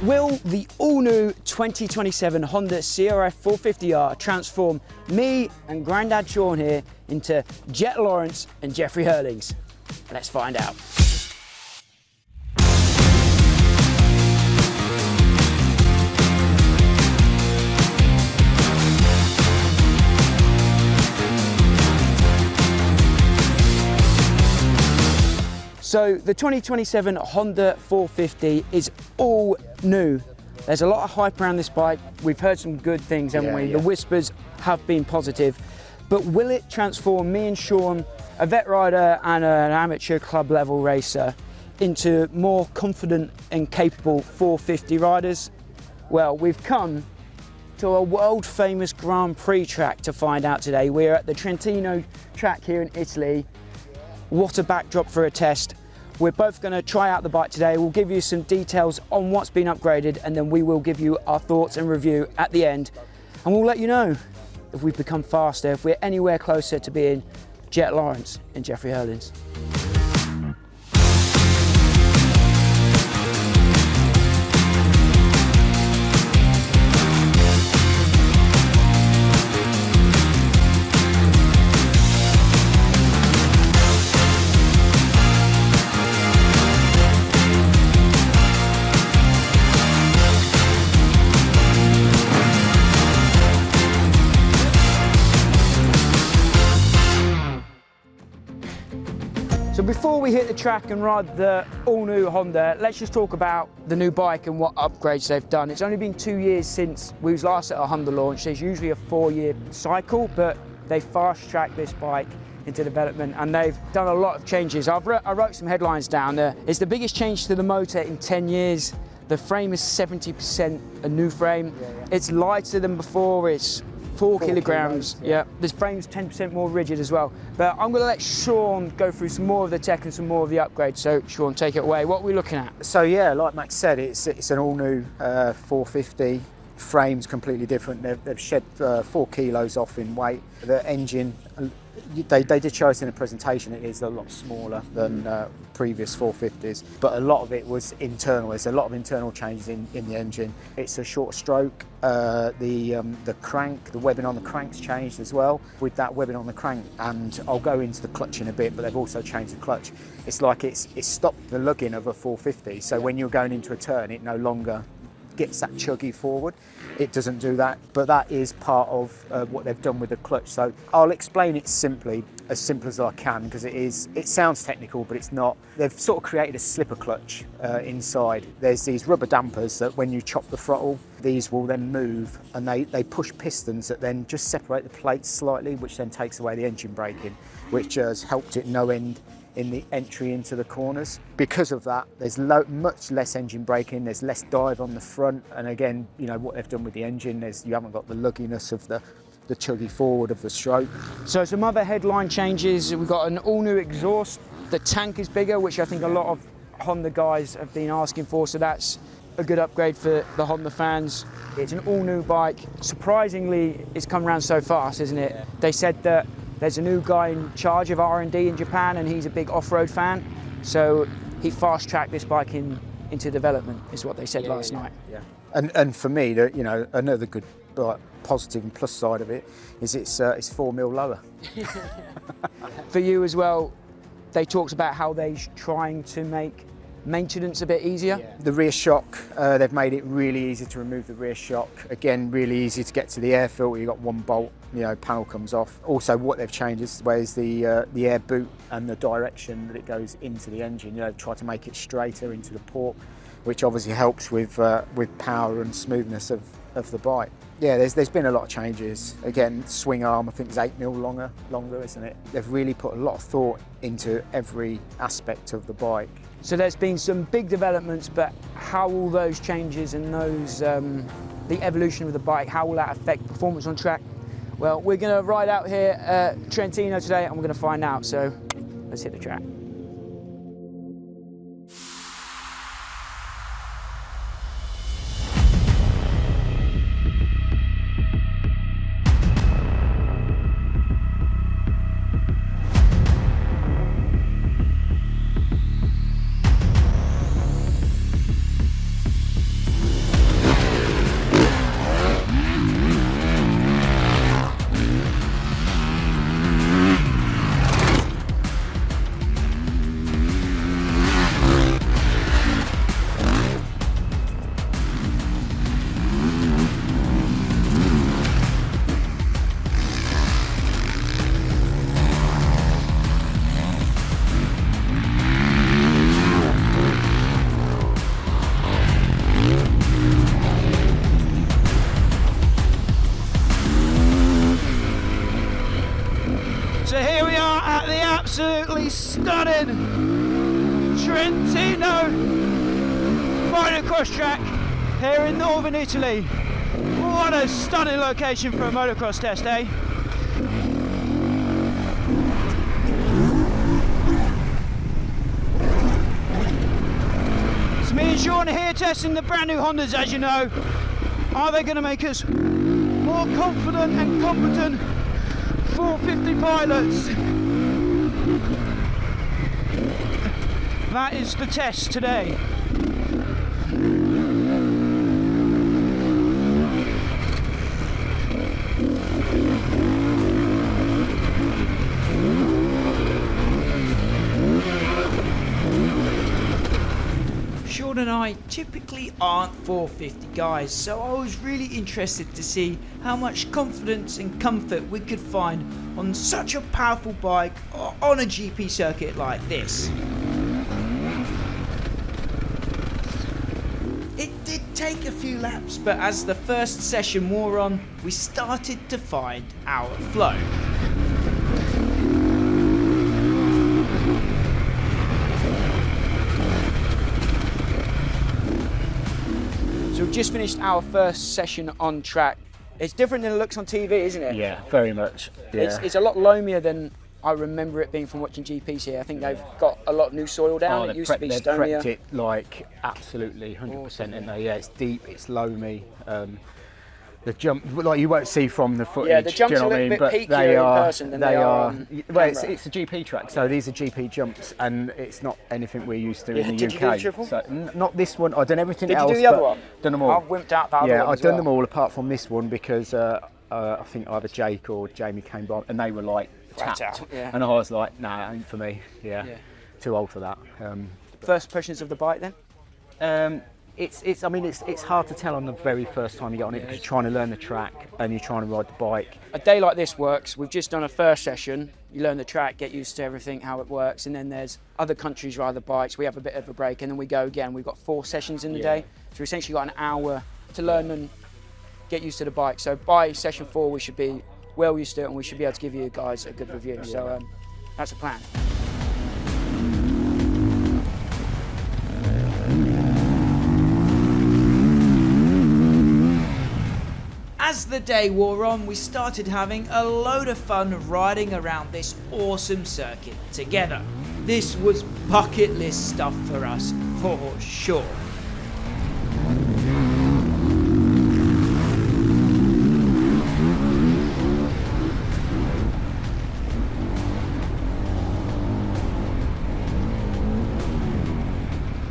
Will the all-new 2027 Honda CRF450R transform me and Grandad Sean here into Jett Lawrence and Jeffrey Herlings? Let's find out. So the 2027 Honda 450 is all new. There's a lot of hype around this bike. We've heard some good things, haven't we? The whispers have been positive. But will it transform me and Sean, a vet rider and an amateur club level racer, into more confident and capable 450 riders? Well, we've come to a world famous Grand Prix track to find out today. We're at the Trentino track here in Italy. What a backdrop for a test. We're both going to try out the bike today. We'll give you some details on what's been upgraded, and then we will give you our thoughts and review at the end. And we'll let you know if we've become faster, if we're anywhere closer to being Jett Lawrence and Jeffrey Herlings. So before we hit the track and ride the all-new Honda, let's just talk about the new bike and what upgrades they've done. It's only been 2 years since we was last at a Honda launch. There's usually a 4-year cycle, but they fast-tracked this bike into development and they've done a lot of changes. I wrote some headlines down there. It's the biggest change to the motor in 10 years. The frame is 70% a new frame. It's lighter than before. It's 4 kilograms. This frame's 10% more rigid as well. But I'm going to let Sean go through some more of the tech and some more of the upgrades. So Sean, take it away. What are we looking at? So yeah, like Max said, it's an all-new 450. Frame's completely different. They've shed 4 kilos off in weight. The engine, they did show us in the presentation, it is a lot smaller than previous 450s, but a lot of it was internal. There's a lot of internal changes in the engine. It's a short stroke. The crank, the webbing on the crank's changed as well. With that webbing on the crank, and I'll go into the clutch in a bit, but they've also changed the clutch. It's like it's stopped the lugging of a 450. So when you're going into a turn, it no longer gets that chuggy forward. It doesn't do that, but that is part of what they've done with the clutch. So I'll explain it simply, as simple as I can, because it sounds technical, but it's not. They've sort of created a slipper clutch inside. There's these rubber dampers that when you chop the throttle, these will then move, and they push pistons that then just separate the plates slightly, which then takes away the engine braking, which has helped it no end in the entry into the corners. Because of that, there's much less engine braking, there's less dive on the front, and again, you know, what they've done with the engine is you haven't got the lugginess of the chuggy forward of the stroke. So some other headline changes, we've got an all-new exhaust. The tank is bigger, which I think a lot of Honda guys have been asking for, so that's a good upgrade for the Honda fans. It's an all-new bike. Surprisingly, it's come around so fast, isn't it? Yeah. They said that there's a new guy in charge of R&D in Japan, and he's a big off-road fan. So he fast-tracked this bike into development, is what they said last night. Yeah. And for me, you know, another good positive and plus side of it is it's 4 mil lower. For you as well, they talked about how they're trying to make maintenance a bit easier. Yeah. The rear shock, they've made it really easy to remove the rear shock. Again, really easy to get to the air filter. You've got one bolt, you know, panel comes off. Also, what they've changed is the air boot and the direction that it goes into the engine. You know, try to make it straighter into the port, which obviously helps with power and smoothness of the bike. Yeah, there's been a lot of changes. Again, swing arm, I think is 8 mil longer, isn't it? They've really put a lot of thought into every aspect of the bike. So there's been some big developments, but how will those changes and those the evolution of the bike, how will that affect performance on track? Well, we're going to ride out here at Trentino today and we're going to find out. So let's hit the track. absolutely stunning Trentino motocross track here in northern Italy. What a stunning location for a motocross test, eh? It's me and Sean here testing the brand new Hondas, as you know. Are they going to make us more confident and competent 450 pilots? That is the test today. Sean and I typically aren't 450 guys, so I was really interested to see how much confidence and comfort we could find on such a powerful bike on a GP circuit like this. It did take a few laps, but as the first session wore on, we started to find our flow. So we've just finished our first session on track. It's different than it looks on TV, isn't it? Yeah, very much. Yeah. It's a lot loamier than I remember it being from watching GPs here. I think they've got a lot of new soil down. It used to be stonier. They've prepped it like absolutely 100% in there. Yeah, it's deep, it's loamy. The jump, like you won't see from the footage. Yeah, the jumps are a little bit peakier in person than they are on well, camera. it's a GP track, so these are GP jumps, and it's not anything we're used to in the UK. Did you do the triple? So, not this one. I've done everything else. Did you do the other one? Done them all. I've wimped out the other one. Yeah, I've done well. them all apart from this one because I think either Jake or Jamie came by, and they were like tapped, out, yeah. and I was like, nah, ain't for me. Yeah, too old for that. First impressions of the bike then? I mean, it's hard to tell on the very first time you get on it because you're trying to learn the track and you're trying to ride the bike. A day like this works. We've just done a first session. You learn the track, get used to everything, how it works, and then there's other countries ride the bikes. We have a bit of a break, and then we go again. We've got 4 sessions in the day, so we essentially got an hour to learn and get used to the bike. So by session 4, we should be well used to it, and we should be able to give you guys a good review. So that's the plan. As the day wore on, we started having a load of fun riding around this awesome circuit together. This was bucket list stuff for us, for sure.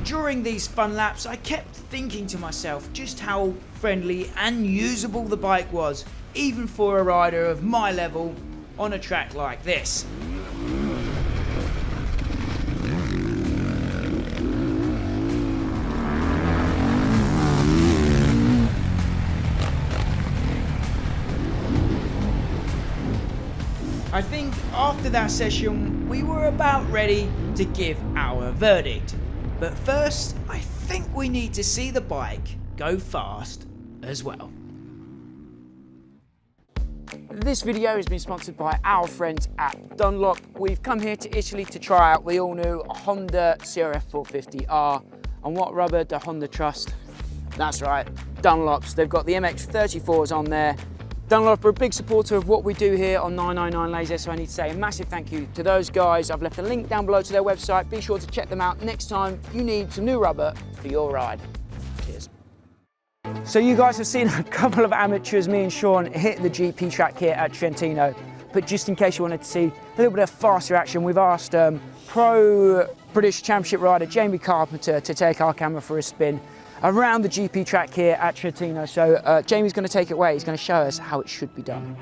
During these fun laps, I kept thinking to myself just how friendly and usable the bike was, even for a rider of my level on a track like this. I think after that session, we were about ready to give our verdict. But first, I think we need to see the bike go fast as well. This video has been sponsored by our friends at Dunlop. We've come here to Italy to try out the all-new Honda CRF450R. And what rubber do Honda trust? That's right, Dunlops. They've got the MX34s on there. Dunlop are a big supporter of what we do here on 999 Laser, so I need to say a massive thank you to those guys. I've left a link down below to their website. Be sure to check them out next time you need some new rubber for your ride. Cheers. So you guys have seen a couple of amateurs, me and Sean, hit the GP track here at Trentino. But just in case you wanted to see a little bit of faster action, we've asked pro British Championship rider Jamie Carpenter to take our camera for a spin around the GP track here at Trentino. So Jamie's going to take it away. He's going to show us how it should be done.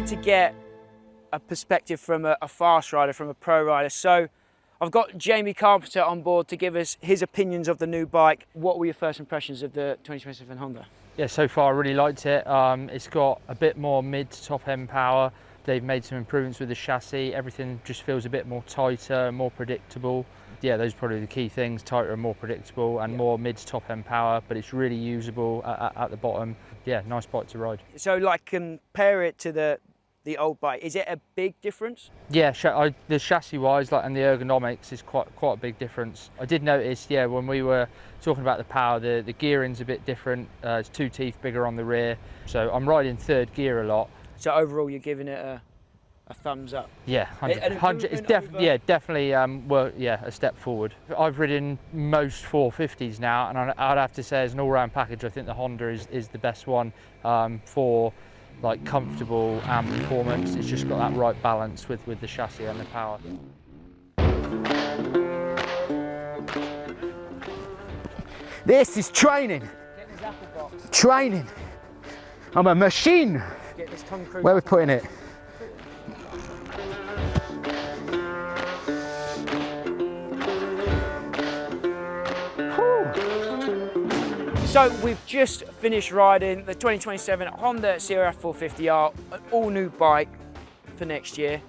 wanted to get a perspective from a fast rider, from a pro rider. So I've got Jamie Carpenter on board to give us his opinions of the new bike. What were your first impressions of the 2027 Honda? Yeah, so far I really liked it. It's got a bit more mid to top end power. They've made some improvements with the chassis. Everything just feels a bit more tighter, more predictable. Yeah, those are probably the key things: tighter and more predictable, and more mid to top end power. But it's really usable at the bottom. Yeah, nice bike to ride. So, like, compare it to the old bike. Is it a big difference? Yeah, the chassis wise, and the ergonomics is quite a big difference. I did notice, yeah, when we were talking about the power, the gearing's a bit different. It's 2 teeth bigger on the rear. So I'm riding third gear a lot. So overall, you're giving it a thumbs up. Yeah, 100. It's definitely a step forward. I've ridden most 450s now, and I'd have to say, as an all-round package, I think the Honda is the best one for like comfortable and performance. It's just got that right balance with the chassis and the power. This is training. Training. I'm a machine. Where are we putting it? So we've just finished riding the 2027 Honda CRF450R, an all-new bike for next year.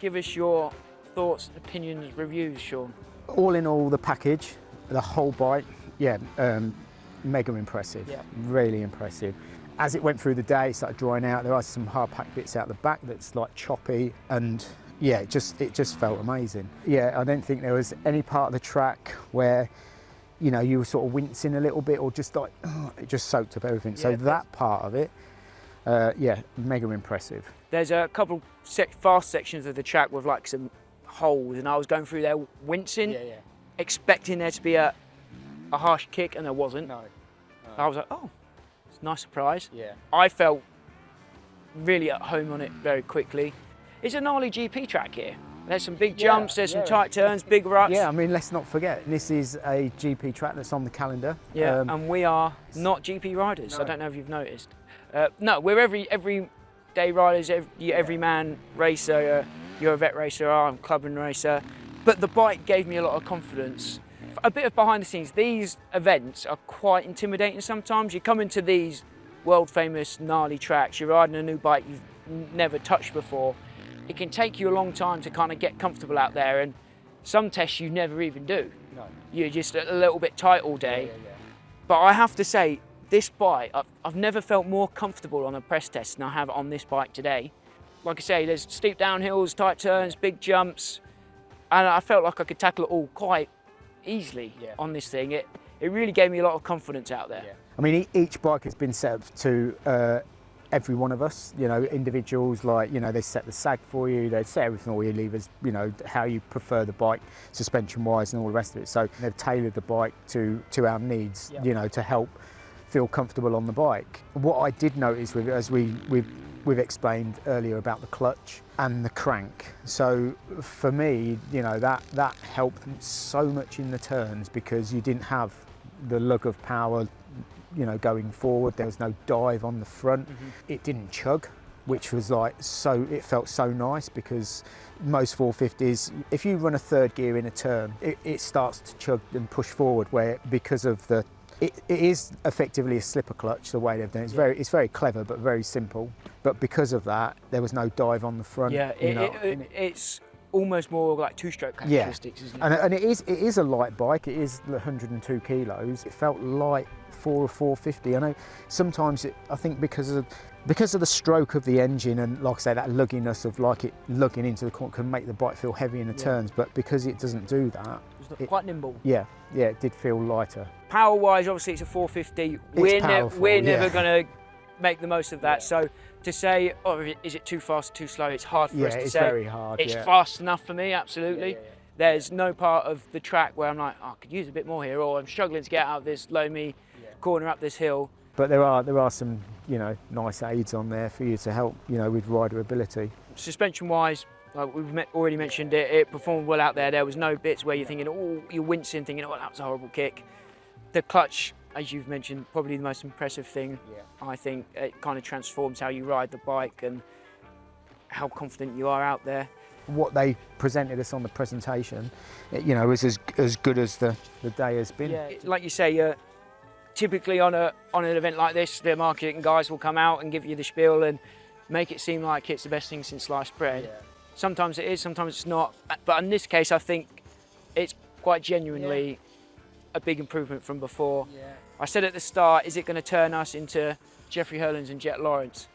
Give us your thoughts, opinions, reviews, Sean. All in all, the package, the whole bike, yeah, mega impressive. Yeah. Really impressive. As it went through the day, it started drying out. There are some hard packed bits out the back that's like choppy, and yeah, it just felt amazing. Yeah, I don't think there was any part of the track where, you know, you were sort of wincing a little bit, or just like, it just soaked up everything. So that part of it, yeah, mega impressive. There's a couple fast sections of the track with like some holes, and I was going through there wincing, expecting there to be a harsh kick, and there wasn't. No. I was like, oh, it's a nice surprise. Yeah. I felt really at home on it very quickly. It's a gnarly GP track here. There's some big jumps, there's some tight turns, big ruts. Yeah, I mean, let's not forget, this is a GP track that's on the calendar. Yeah, and we are not GP riders. No. I don't know if you've noticed. No, we're everyday riders, everyman racer. You're a vet racer, I'm a clubbing racer. But the bike gave me a lot of confidence. A bit of behind the scenes, these events are quite intimidating sometimes. You come into these world famous gnarly tracks, you're riding a new bike you've never touched before. It can take you a long time to kind of get comfortable out there, and some tests you never even do. No. You're just a little bit tight all day. Yeah. But I have to say, this bike, I've never felt more comfortable on a press test than I have on this bike today. Like I say, there's steep downhills, tight turns, big jumps, and I felt like I could tackle it all quite easily on this thing. It really gave me a lot of confidence out there. Yeah. I mean, each bike has been set up to every one of us, you know, individuals, like, you know, they set the sag for you, they set everything, all your levers, you know, how you prefer the bike, suspension wise and all the rest of it. So they've tailored the bike to our needs, you know, to help feel comfortable on the bike. What I did notice, as we've explained earlier, about the clutch and the crank. So for me, you know, that helped so much in the turns, because you didn't have the lug of power, you know, going forward. There was no dive on the front. It didn't chug, which was like, so it felt so nice, because most 450s, if you run a third gear in a turn, it starts to chug and push forward, where because of the it is effectively a slipper clutch the way they've done it. It's very clever but very simple, but because of that there was no dive on the front. Yeah, it's almost more like two-stroke characteristics, isn't it? And it is a light bike. It is 102 kilos. It felt light for a 450. I know sometimes I think because of the stroke of the engine, and like I say, that lugginess of like it lugging into the corner can make the bike feel heavy in the turns, but because it doesn't do that, it's quite nimble. Yeah, it did feel lighter. Power-wise, obviously it's a 450. We're never going to make the most of that. So to say, oh, is it too fast, too slow? It's hard for us to say. Yeah, it's very hard. It's fast enough for me, absolutely. There's no part of the track where I'm like, oh, I could use a bit more here, or I'm struggling to get out of this loamy corner up this hill. But there are some, you know, nice aids on there for you to help, you know, with riderability. Suspension-wise, like we've already mentioned, it performed well out there. There was no bits where you're thinking, oh, you're wincing, thinking, oh, that was a horrible kick. The clutch, as you've mentioned, probably the most impressive thing. I think it kind of transforms how you ride the bike, and how confident you are out there. What they presented us on the presentation, you know, was as good as the day has been. Yeah, like you say, typically on an event like this, the marketing guys will come out and give you the spiel and make it seem like it's the best thing since sliced bread. Yeah. Sometimes it is, sometimes it's not. But in this case, I think it's quite genuinely a big improvement from before. Yeah. I said at the start, is it going to turn us into Jeffrey Herlings and Jett Lawrence?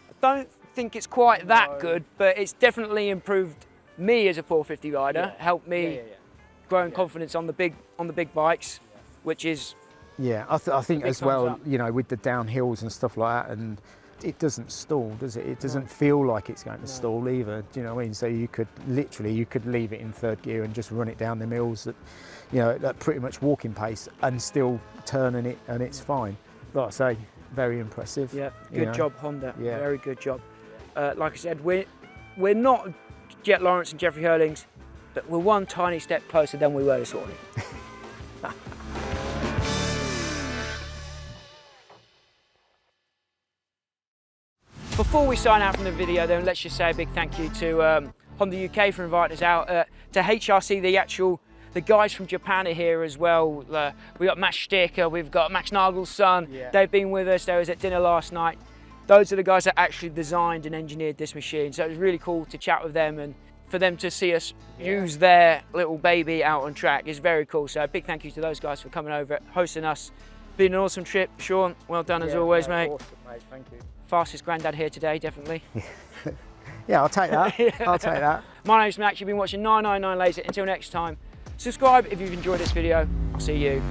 I don't think it's quite that good, but it's definitely improved me as a 450 rider, helped me grow in confidence on the big bikes, which is I think as well, up. you know, with the downhills and stuff like that, and it doesn't stall, does it? It doesn't feel like it's going to stall either. Do you know what I mean? So you could leave it in third gear and just run it down the hills at, you know, at pretty much walking pace and still turning it, and it's fine. Like I say, very impressive. Yeah, good job, Honda. Yeah. Very good job. Like I said, we're not Jett Lawrence and Jeffrey Herlings, but we're one tiny step closer than we were this morning. Before we sign out from the video, then let's just say a big thank you to Honda UK for inviting us out, to HRC, the guys from Japan are here as well. We got Matt Sticker, we've got Max Nagel's son. Yeah. They've been with us. They was at dinner last night. Those are the guys that actually designed and engineered this machine. So it was really cool to chat with them, and for them to see us use their little baby out on track is very cool. So a big thank you to those guys for coming over, hosting us. Been an awesome trip, Sean. Well done as always, mate. Awesome, mate. Thank you. Fastest granddad here today, definitely. Yeah, I'll take that. I'll take that. My name's Max. You've been watching 999 Laser. Until next time, subscribe if you've enjoyed this video. I'll see you